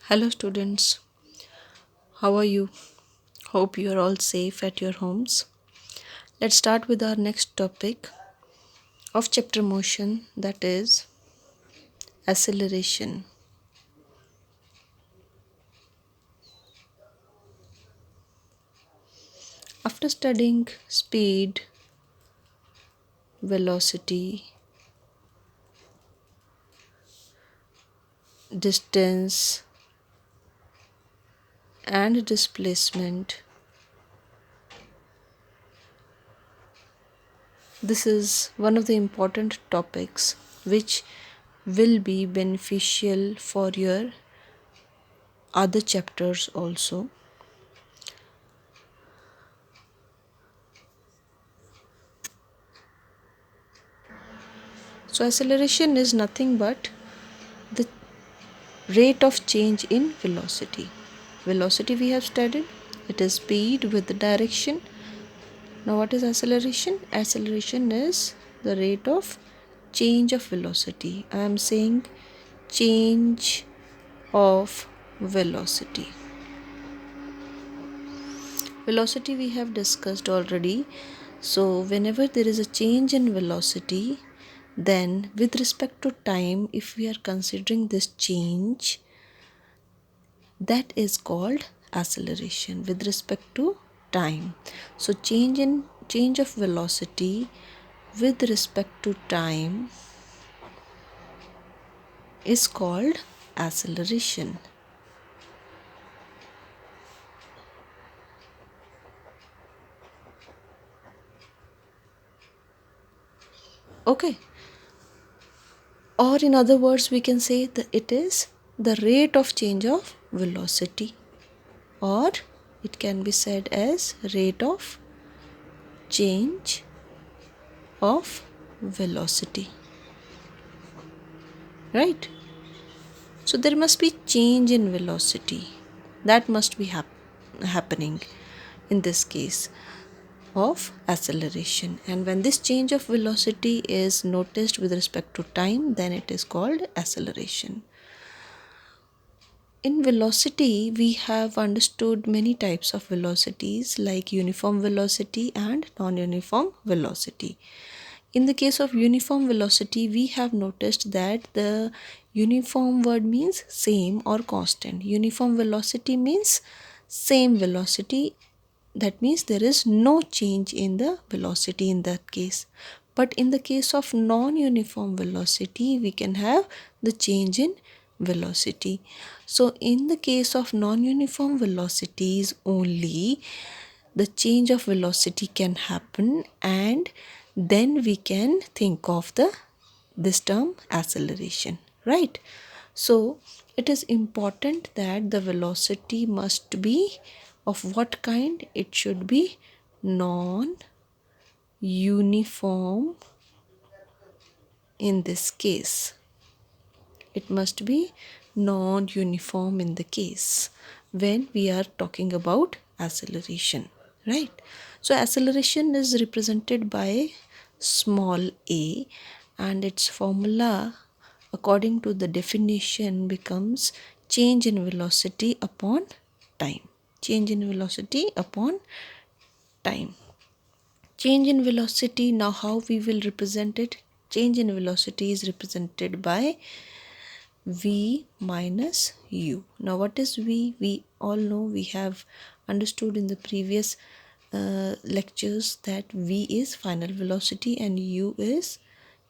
Hello, students. How are you? Hope you are all safe at your homes. Let's start with our next topic of chapter motion, that is acceleration. After studying speed, velocity, distance, and displacement, this is one of the important topics which will be beneficial for your other chapters also. So, acceleration is nothing but the rate of change in velocity. Velocity we have studied, it is speed with the direction. Now, what is acceleration? Acceleration is the rate of change of velocity. I am saying change of velocity. Velocity we have discussed already. So, whenever there is a change in velocity, then with respect to time, if we are considering this change, that is called acceleration with respect to time. So change of velocity with respect to time is called acceleration. Okay, or in other words we can say that it is the rate of change of velocity, or it can be said as rate of change of velocity, right? So there must be change in velocity that must be happening in this case of acceleration, and when this change of velocity is noticed with respect to time, then it is called acceleration. In velocity, we have understood many types of velocities like uniform velocity and non-uniform velocity. In the case of uniform velocity, we have noticed that the uniform word means same or constant. Uniform velocity means same velocity. That means there is no change in the velocity in that case. But in the case of non-uniform velocity, we can have the change in velocity. So in the case of non-uniform velocities only, the change of velocity can happen, and then we can think of this term acceleration, right? So it is important that the velocity must be of what kind? It should be non-uniform. In this case, it must be non-uniform in the case when we are talking about acceleration, right? So acceleration is represented by small a, and its formula according to the definition becomes change in velocity upon time. Change in velocity upon time. Change in velocity, now how we will represent it? Change in velocity is represented by v minus u. Now what is v? We all know, we have understood in the previous lectures that v is final velocity and u is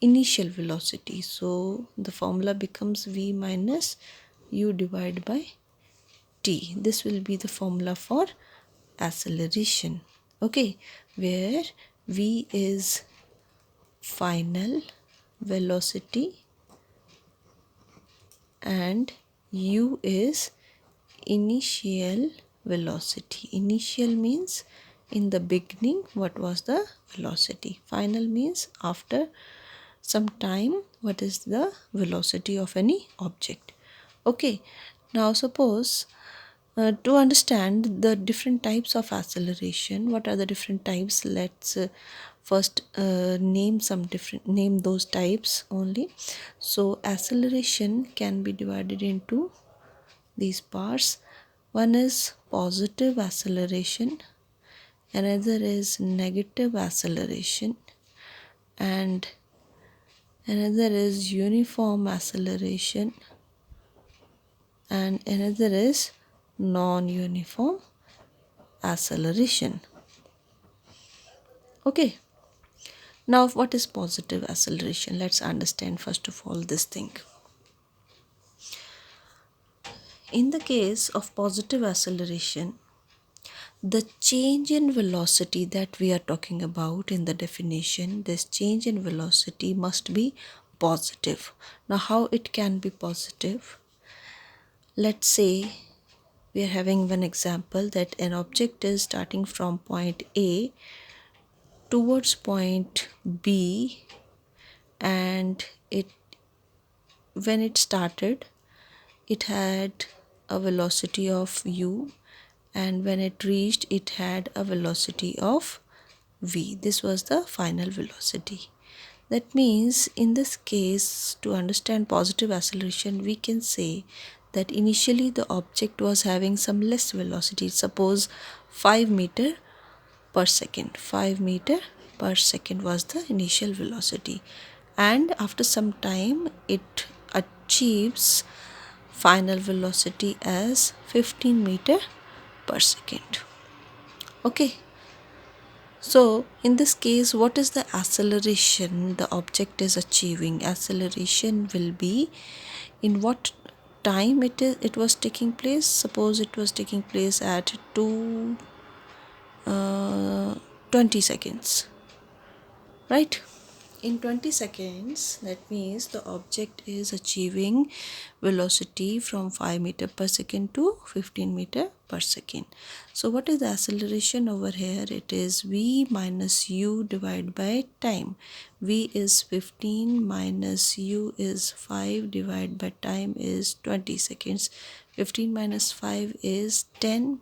initial velocity. So the formula becomes v minus u divided by t. This will be the formula for acceleration, okay, where v is final velocity and u is initial velocity. Initial means in the beginning what was the velocity. Final means after some time what is the velocity of any object. Okay, now suppose to understand the different types of acceleration, what are the different types? Let's first name those types only. So acceleration can be divided into these parts. One is positive acceleration, another is negative acceleration, and another is uniform acceleration, and another is non-uniform acceleration. Okay, now what is positive acceleration? Let's understand first of all this thing. In the case of positive acceleration, the change in velocity that we are talking about in the definition, this change in velocity must be positive. Now, how it can be positive? Let's say we are having one example that an object is starting from point A towards point B, and it when it started it had a velocity of u, and when it reached it had a velocity of v. This was the final velocity. That means in this case, to understand positive acceleration, we can say that initially the object was having some less velocity, suppose 5 meter per second. 5 meter per second was the initial velocity, and after some time it achieves final velocity as 15 meter per second. Okay, so in this case, what is the acceleration the object is achieving? Acceleration will be in what time it was taking place. Suppose it was taking place at 20 seconds, right? In 20 seconds, that means the object is achieving velocity from 5 meter per second to 15 meter per second. So what is the acceleration over here? It is v minus u divided by time. V is 15 minus u is 5 divided by time is 20 seconds. 15 minus 5 is 10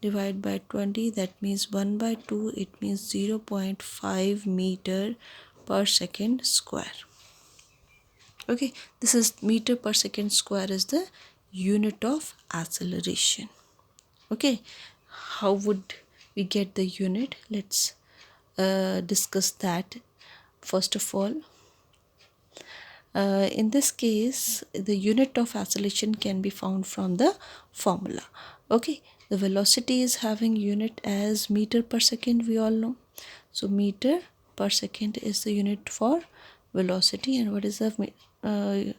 divided by 20, that means 1 by 2, it means 0.5 meter per second square. Okay, this is meter per second square is the unit of acceleration. Okay, how would we get the unit? Let's discuss that. First of all, in this case, the unit of acceleration can be found from the formula. Okay, the velocity is having unit as meter per second, we all know. So meter per second is the unit for velocity, and what is the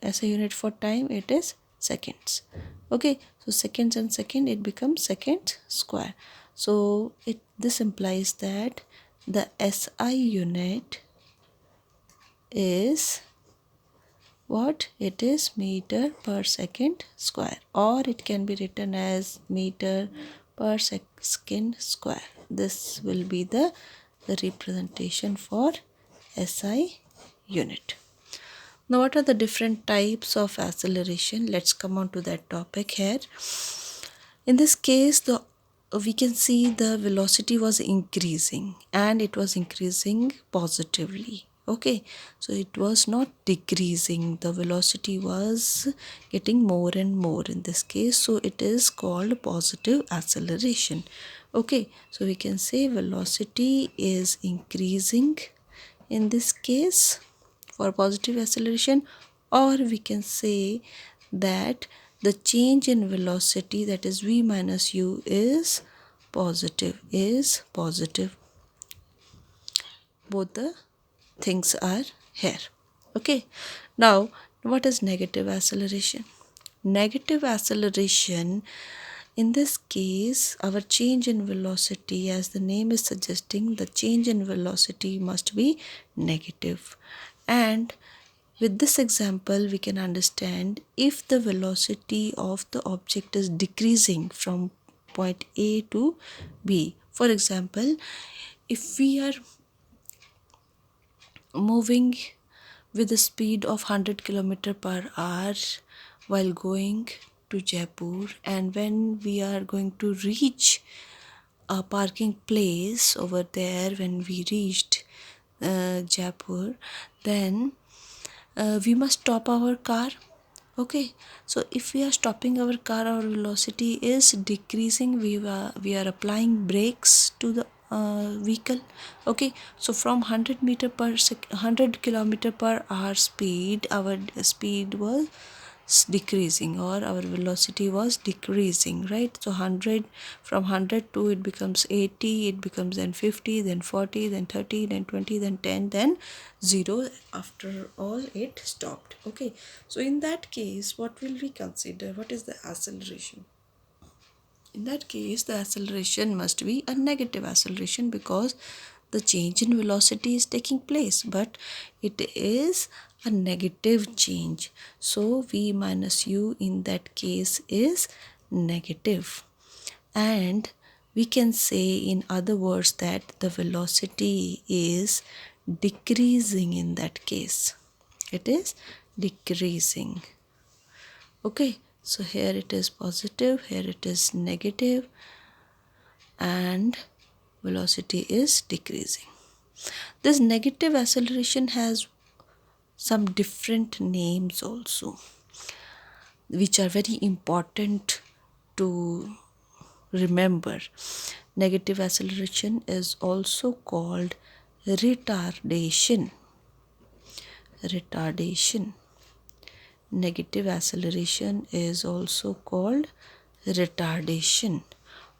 as a unit for time? It is seconds. Okay, so seconds and second, it becomes second square. So this implies that the SI unit is what? It is meter per second square, or it can be written as meter per second square. This will be the representation for SI unit. Now, what are the different types of acceleration? Let's come on to that topic here. In this case, we can see the velocity was increasing, and it was increasing positively. Okay, so it was not decreasing, the velocity was getting more and more in this case, so it is called positive acceleration. Okay, so we can say velocity is increasing in this case for positive acceleration, or we can say that the change in velocity, that is v minus u, is positive. Both the things are here. Okay, now what is negative acceleration? Negative acceleration, in this case, our change in velocity, as the name is suggesting, the change in velocity must be negative. And with this example, we can understand if the velocity of the object is decreasing from point A to B. For example, if we are moving with a speed of 100 km per hour while going to Jaipur, and when we are going to reach a parking place over there, when we reached Jaipur, then we must stop our car. Okay, so if we are stopping our car, our velocity is decreasing. We are applying brakes to the vehicle. Okay, so from 100 kilometer per hour speed, our speed was decreasing, or our velocity was decreasing, right? So 100, from 100 to it becomes 80, it becomes then 50, then 40, then 30, then 20, then 10, then 0. After all, it stopped. Okay, so in that case, what will we consider? What is the acceleration? In that case, the acceleration must be a negative acceleration, because the change in velocity is taking place, but it is a negative change. So v minus u in that case is negative. And we can say in other words that the velocity is decreasing in that case. It is decreasing. Okay, so here it is positive, here it is negative, and velocity is decreasing. This negative acceleration has some different names also, which are very important to remember. Negative acceleration is also called retardation. Retardation. Negative acceleration is also called retardation,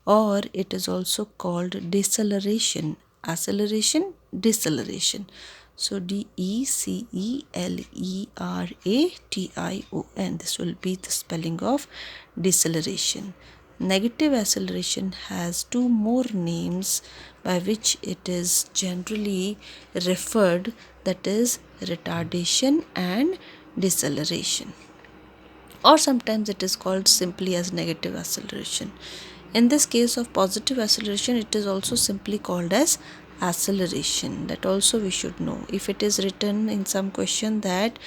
or it is also called deceleration. Acceleration, deceleration. So DECELERATION, this will be the spelling of deceleration. Negative acceleration has two more names by which it is generally referred, that is retardation and deceleration, or sometimes it is called simply as negative acceleration. In this case of positive acceleration, it is also simply called as acceleration. That also we should know. If it is written in some question that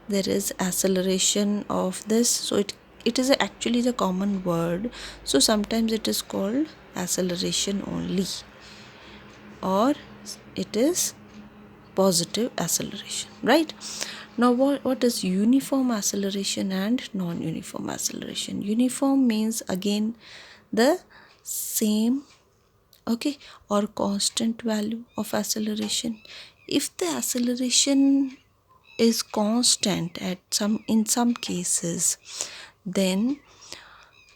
there is acceleration of this, so it is actually the common word, so sometimes it is called acceleration only, or it is positive acceleration, right? Now what is uniform acceleration and non-uniform acceleration? Uniform means again the same, okay, or constant value of acceleration. If the acceleration is constant at in some cases, then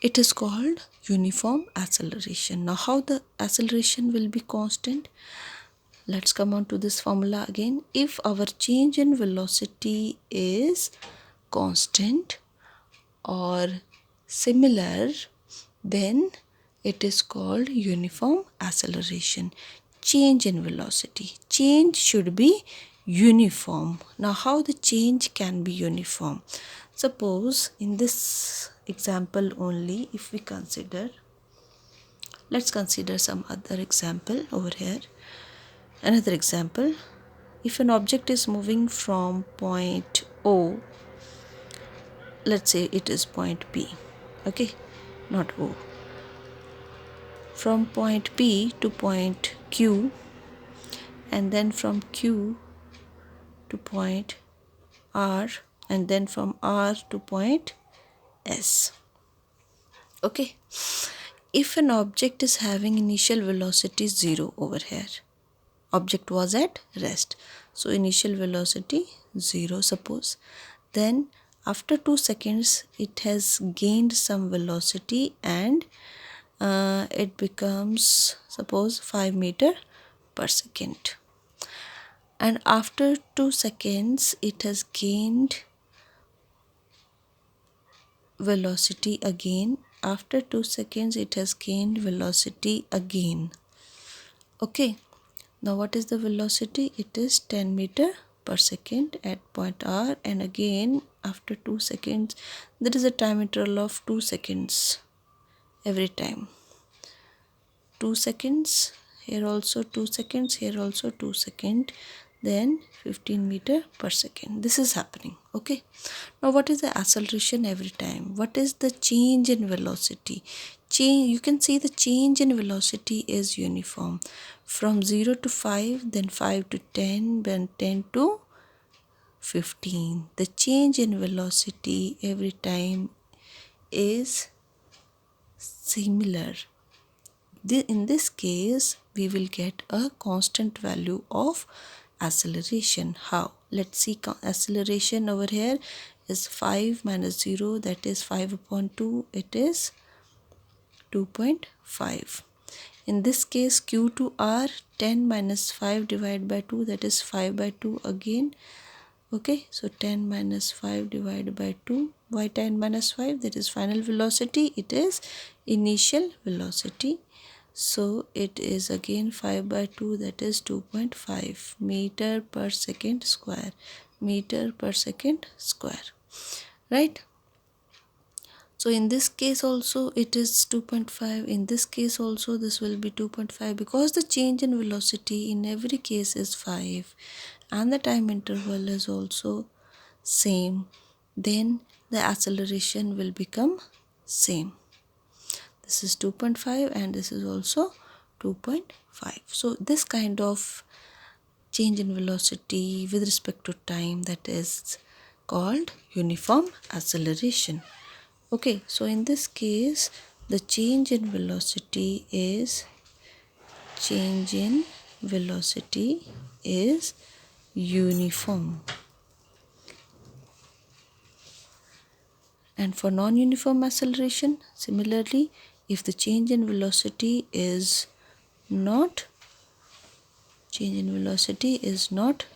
it is called uniform acceleration. Now how the acceleration will be constant? Let's come on to this formula again. If our change in velocity is constant or similar, then it is called uniform acceleration. Change in velocity. Change should be uniform. Now how the change can be uniform? Suppose in this example only, if we consider, let's consider some other example over here. Another example, if an object is moving from point O, let's say it is point P, okay, not O, from point P to point Q, and then from Q to point R, and then from R to point S. Okay, if an object is having initial velocity 0 over here, object was at rest, so initial velocity 0 suppose, then after 2 seconds it has gained some velocity, and it becomes suppose 5 meter per second, and after 2 seconds it has gained velocity again, after 2 seconds it has gained velocity again. Okay, now what is the velocity? It is 10 meter per second at point R, and again after 2 seconds there is a time interval of 2 seconds every time. 2 seconds, here also 2 seconds, here also 2 seconds, then 15 meter per second. This is happening. Okay, now what is the acceleration every time? What is the change in velocity? You can see the change in velocity is uniform, from 0 to 5, then 5 to 10, then 10 to 15. The change in velocity every time is similar. In this case, we will get a constant value of acceleration. How? Let's see, acceleration over here is 5 minus 0, that is 5 upon 2, it is 2.5. In this case, Q to R, 10 minus 5 divided by 2, that is 5 by 2 again. Okay, so 10 minus 5 divided by 2. Why 10 minus 5? That is final velocity. It is initial velocity. So it is again 5 by 2, that is 2.5 meter per second square. Meter per second square. Right? So in this case also it is 2.5. In this case also this will be 2.5, because the change in velocity in every case is 5 and the time interval is also same. Then the acceleration will become same. This is 2.5 and this is also 2.5. So this kind of change in velocity with respect to time, that is called uniform acceleration. Okay, so in this case the change in velocity is uniform. And for non-uniform acceleration, similarly, if the change in velocity is not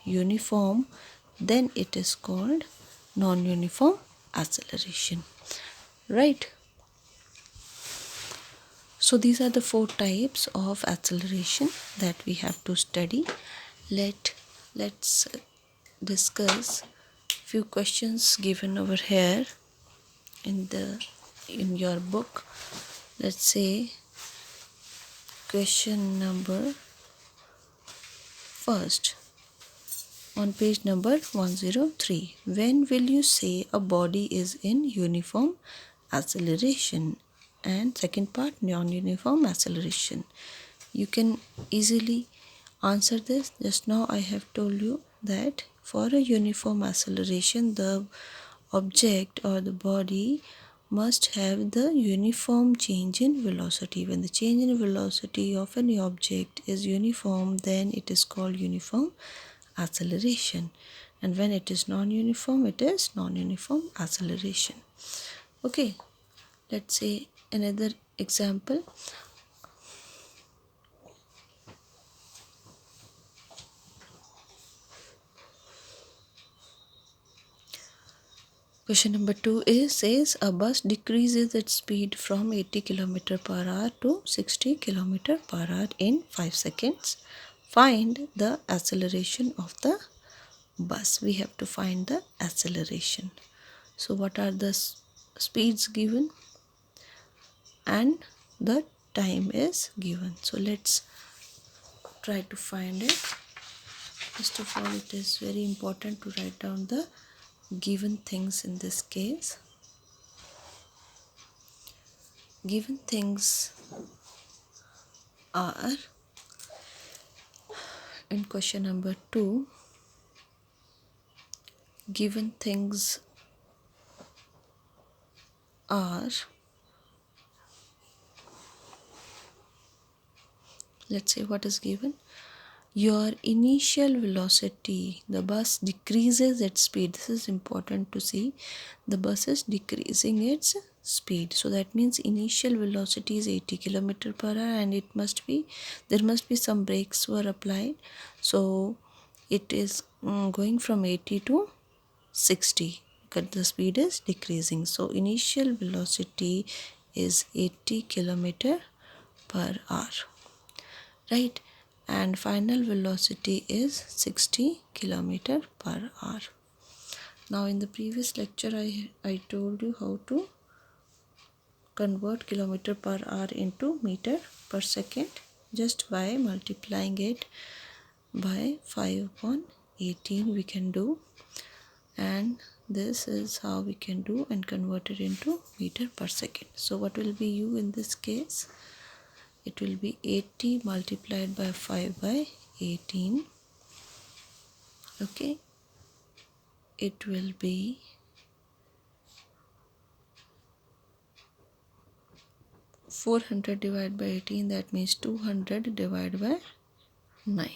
uniform, then it is called non-uniform acceleration. Right? So these are the 4 types of acceleration that we have to study. Let's discuss few questions given over here in your book. Let's say question number first on page number 103. When will you say a body is in uniform acceleration? And second part, non-uniform acceleration. You can easily answer this. Just now I have told you that for a uniform acceleration, the object or the body must have the uniform change in velocity. When the change in velocity of any object is uniform, then it is called uniform acceleration. And when it is non-uniform, it is non-uniform acceleration. Okay, let's say another example. Question number 2 says a bus decreases its speed from 80 km per hour to 60 km per hour in 5 seconds. Find the acceleration of the bus. We have to find the acceleration. So what are the speeds given and the time is given. So let's try to find it. First of all, it is very important to write down the given things in this case. Given things are, in question number 2, given things are, let's say what is given. Your initial velocity, the bus decreases its speed. This is important to see. The bus is decreasing its speed. So that means initial velocity is 80 km per hour and there must be some brakes were applied. So it is going from 80 to 60 because the speed is decreasing. So initial velocity is 80 km per hour. Right? And final velocity is 60 km per hour. Now in the previous lecture I told you how to convert kilometer per hour into meter per second just by multiplying it by 5 upon 18 we can do, and this is how we can do and convert it into meter per second. So what will be u in this case? It will be 80 multiplied by 5 by 18. Okay, it will be 400 divided by 18, that means 200 divided by 9.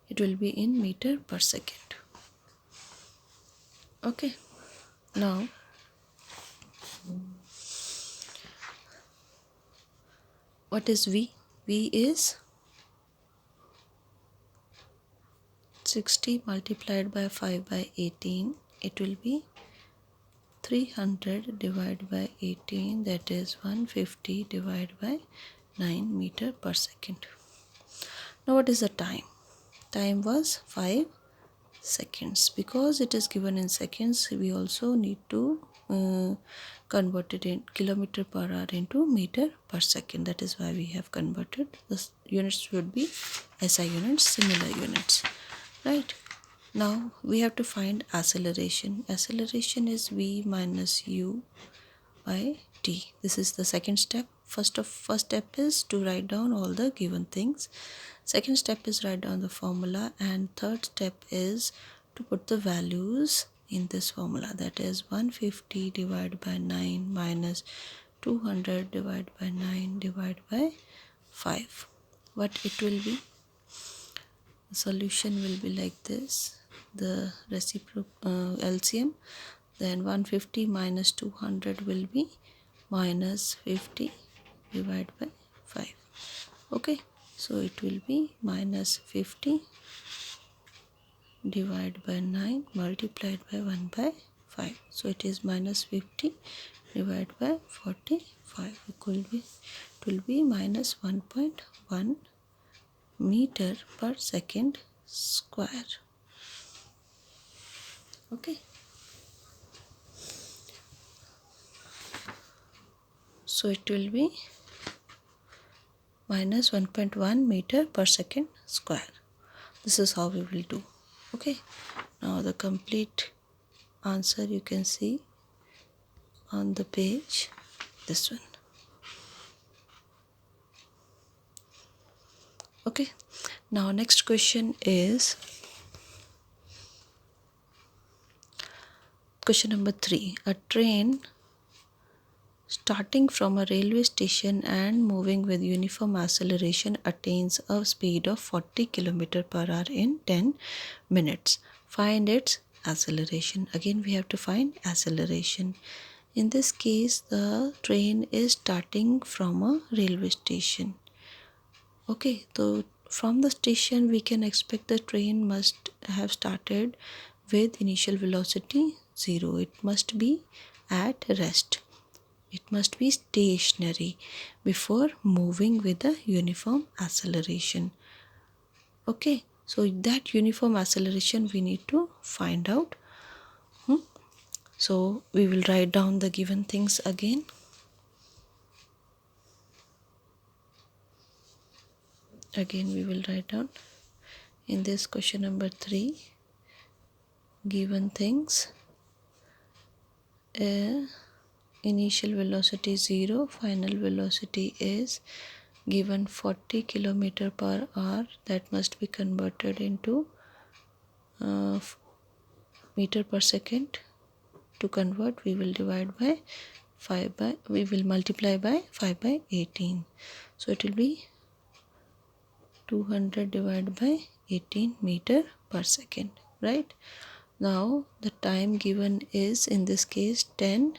It will be in meter per second. Okay, now what is V? V is 60 multiplied by 5 by 18. It will be 300 divided by 18, that is 150 divided by 9 meter per second. Now what is the time? Time was 5 seconds. Because it is given in seconds, we also need to convert it in kilometer per hour into meter per second. That is why we have converted. The units would be SI units, similar units, right? Now we have to find acceleration. Acceleration is V minus U by T. This is the second step. First step is to write down all the given things. Second step is write down the formula, and third step is to put the values in this formula. That is 150 divided by 9 minus 200 divided by 9 divided by 5. What it will be? The solution will be like this. The LCM, then 150 minus 200 will be minus 50 divided by 5. Okay, so it will be minus 50 divided by 9 multiplied by 1 by 5. So it is minus 50 divided by 45. It will be minus 1.1 meter per second square. Okay, so it will be minus 1.1 meter per second square. This is how we will do. Okay, now the complete answer you can see on the page, this one. Okay, now next question is question number 3. A train starting from a railway station and moving with uniform acceleration attains a speed of 40 km per hour in 10 minutes. Find its acceleration. Again we have to find acceleration. In this case the train is starting from a railway station. Okay, so from the station we can expect the train must have started with initial velocity 0. It must be at rest. It must be stationary before moving with a uniform acceleration. Okay, so that uniform acceleration we need to find out. So we will write down the given things again. Again we will write down in this question number 3 given things. Initial velocity 0, final velocity is given 40 km per hour. That must be converted into meter per second. To convert we will divide by 5 by, we will multiply by 5 by 18. So it will be 200 divided by 18 meter per second, right? Now the time given is in this case 10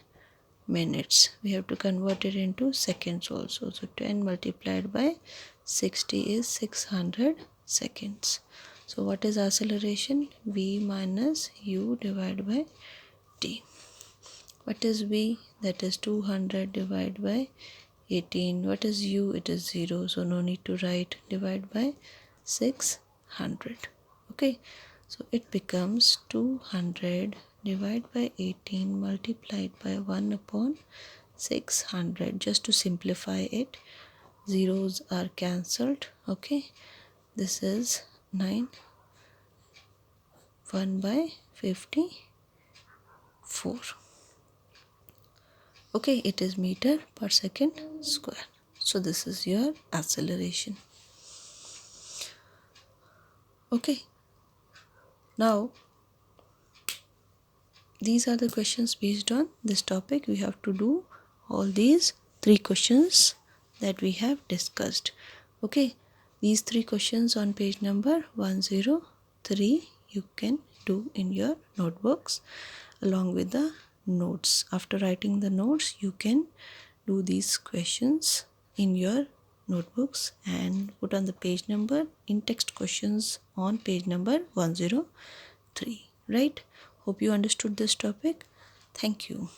minutes. We have to convert it into seconds also. So 10 multiplied by 60 is 600 seconds. So what is acceleration? V minus U divided by T. What is V? That is 200 divided by 18. What is U? It is 0. So no need to write. Divide by 600. Okay. So it becomes 200 divided by 18 multiplied by 1 upon 600. Just to simplify it, zeros are cancelled. Okay. This is 9. 1 by 54. Okay, it is meter per second square. So this is your acceleration. Okay, now these are the questions based on this topic. We have to do all these 3 questions that we have discussed. Okay, these 3 questions on page number 103 you can do in your notebooks along with the notes. After writing the notes, you can do these questions in your notebooks and put on the page number in text questions on page number 103. Right? Hope you understood this topic. Thank you.